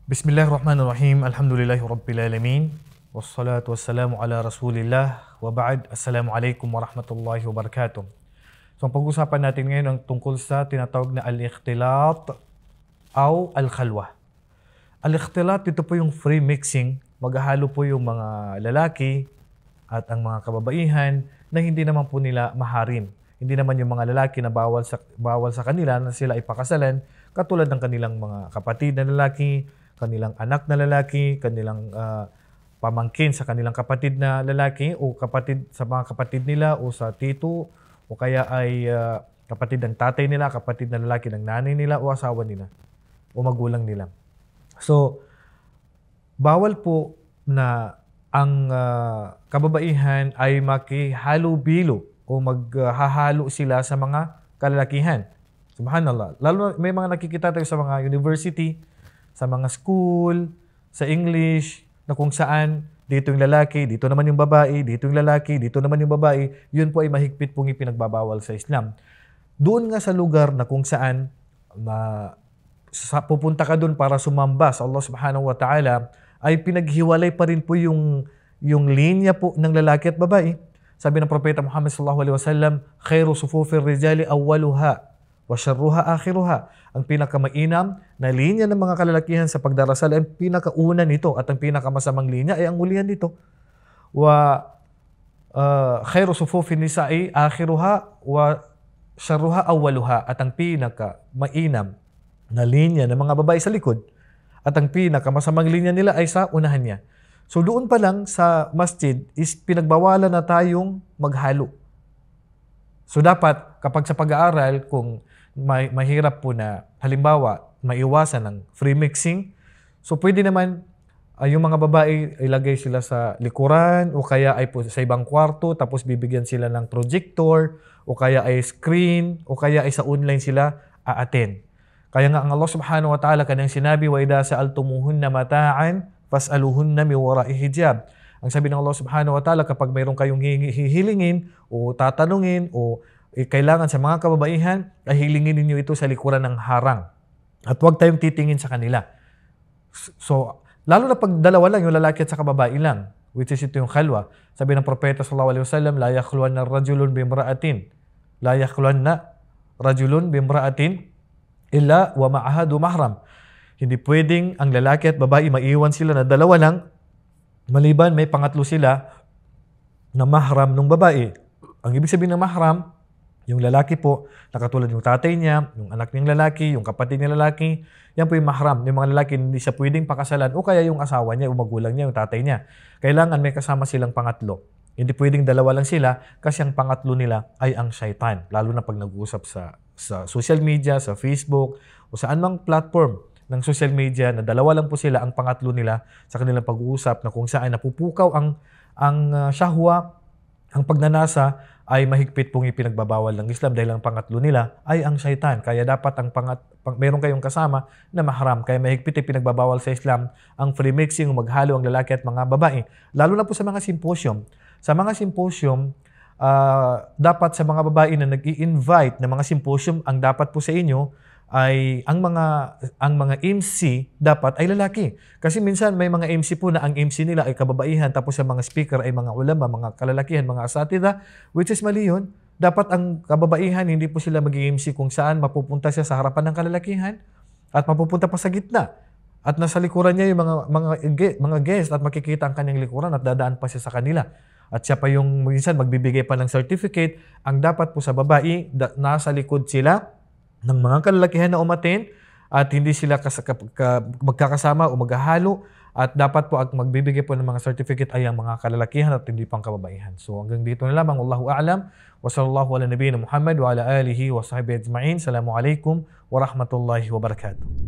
Bismillahirrahmanirrahim. Alhamdulillahi Rabbil Alamin. Wassalatu wassalamu ala Rasulillah. Wa ba'd. Assalamualaikum warahmatullahi wabarakatuh. So, ang pag-usapan natin ngayon ang tungkol sa tinatawag na al-ikhtilat o al-khalwa. Al-ikhtilat, ito po yung free mixing. Maghahalo po yung mga lalaki at ang mga kababaihan na hindi naman po nila maharim. Hindi naman yung mga lalaki na bawal sa kanila na sila ipakasalan, katulad ng kanilang mga kapatid na lalaki, kanilang anak na lalaki, kanilang pamangkin sa kanilang kapatid na lalaki o kapatid sa mga kapatid nila o sa tito o kaya ay kapatid ng tatay nila, kapatid na lalaki ng nanay nila o asawa nila o magulang nila. So, bawal po na ang kababaihan ay makihalo-bilo o maghahalo sila sa mga kalalakihan. Subhanallah. Lalo may mga nakikita tayo sa mga university, sa mga school, sa English, na kung saan dito yung lalaki, dito naman yung babae, dito yung lalaki, dito naman yung babae, yun po ay mahigpit pong ipinagbabawal sa Islam. Doon nga sa lugar na kung saan pupunta ka doon para sumamba sa Allah subhanahu wa ta'ala, ay pinaghiwalay pa rin po yung linya po ng lalaki at babae. Sabi ng Propeta Muhammad sallallahu alaihi wasallam, khairu sufufir rijali awwaluha wa syarruha akhiruha. Ang pinakamainam na linya ng mga kalalakihan sa pagdarasal ay ang pinakauna nito at ang pinakamasamang linya ay ang ulihan nito. Wa khairu sufufin nisa'i akhiruha wa syarruha awwaluha. At ang pinakamainam na linya ng mga babae sa likod at ang pinakamasamang linya nila ay sa unahan niya. So doon pa lang sa masjid is pinagbawalan na tayong maghalo. So dapat kapag sa pag-aaral, kung mahirap po na halimbawa maiwasan ng free mixing, so pwede naman yung mga babae ilagay sila sa likuran o kaya ay po sa ibang kwarto tapos bibigyan sila ng projector o kaya ay screen o kaya ay sa online sila a-attend. Kaya nga ang Allah subhanahu wa ta'ala kanyang sinabi, wa idha sa'altumuhunna mata'an fas'aluhunna min wara'i hijab. Ang sabi ng Allah subhanahu wa ta'ala, kapag mayroon kayong hihilingin o tatanungin o kailangan sa mga kababaihan, ay hilingin ninyo ito sa likuran ng harang. At huwag tayong titingin sa kanila. So, lalo na pag dalawa lang, yung lalaki at sa kababae lang, which is ito yung khalwa. Sabi ng Propeta sallallahu alaihi wasallam, la yakhluwanna rajulun bimra'atin. La yakhluwanna rajulun bimra'atin illa wa ma'ahadu mahram. Hindi pwedeng ang lalaki at babae maiwan sila na dalawa lang, maliban may pangatlo sila na mahram ng babae. Ang ibig sabihin ng mahram, yung lalaki po, nakatulad yung tatay niya, yung anak niyang lalaki, yung kapatid niya lalaki, yan po yung mahram. Yung mga lalaki hindi siya pwedeng pakasalan o kaya yung asawa niya, o magulang niya, yung tatay niya. Kailangan may kasama silang pangatlo. Hindi pwedeng dalawa lang sila kasi ang pangatlo nila ay ang syaitan. Lalo na pag nag-uusap sa social media, sa Facebook, o saan mang platform ng social media na dalawa lang po sila ang pangatlo nila sa kanilang pag-uusap na kung saan napupukaw ang syahwa, ang pagnanasa ay mahigpit pong ipinagbabawal ng Islam dahil ang pangatlo nila ay ang syaitan. Kaya dapat meron kayong kasama na mahram. Kaya mahigpit ipinagbabawal sa Islam ang free mixing, maghalo ang lalaki at mga babae. Lalo na po sa mga symposium. Sa mga symposium, dapat sa mga babae na nag-i-invite ng mga symposium, ang dapat po sa inyo ay ang mga MC dapat ay lalaki. Kasi minsan may mga MC po na ang MC nila ay kababaihan tapos sa mga speaker ay mga ulama, mga kalalakihan, mga asatida, which is mali yun. Dapat ang kababaihan hindi po sila mag-MC kung saan mapupunta siya sa harapan ng kalalakihan at mapupunta pa sa gitna. At nasa likuran niya yung mga guest at makikita ang kanyang likuran at dadaan pa siya sa kanila. At siya pa yung minsan magbibigay pa ng certificate. Ang dapat po sa babae, nasa likod sila ng mga kalalakihan na umatin at hindi sila magkakasama o maghahalo at dapat po ang magbibigay po ng mga certificate ay ang mga kalalakihan at hindi pang kababaihan. So hanggang dito na lamang. Wallahu a'lam. Wa sallallahu ala nabiyyina Muhammad wa ala alihi wa sahbihi ajma'in. Assalamualaikum warahmatullahi wabarakatuh.